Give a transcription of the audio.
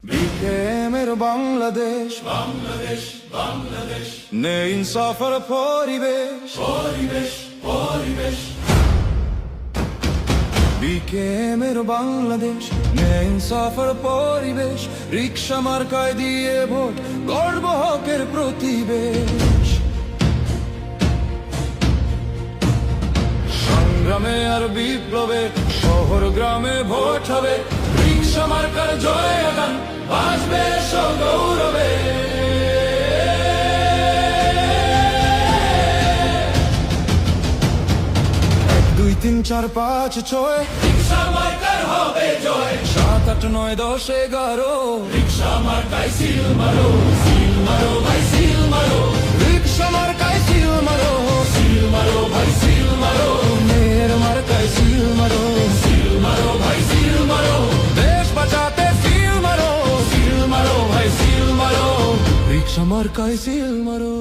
বিকেএমের বাংলাদেশ, বাংলাদেশ বাংলাদেশ নেই ইনসাফের পরিবেশ, পরিবেশ পরিবেশ বিকেএমের বাংলাদেশ, নেই ইনসাফের পরিবেশ। রিক্সা মার্কায় দিয়ে ভোট গর্ব হকের প্রতিবেশ। সংগ্রামে আর বিপ্লবে শহর গ্রামে ভোট হবে, রিক্সা মার্কার জয় গান বাজবে সগৌরবে। 1 2 3 4 5 6 রিক্সা মার্কার হবে জয়, 7 8 9 10 11 রিক্সা মার্কায় সিল মারো, সিল মারো ভাই সিল মারো, রিক্সা মার্কায় সিল মারো, সিল মারো ভাই সিল মারো, মেয়ের মার্কায় সিল মারো, সিল মারো ভাই সিল মারো, দেশ বাঁচাতে সিল মারো, সিল মারো ভাই সিল মারো। রিক্সা মার্কায় সিল মারো।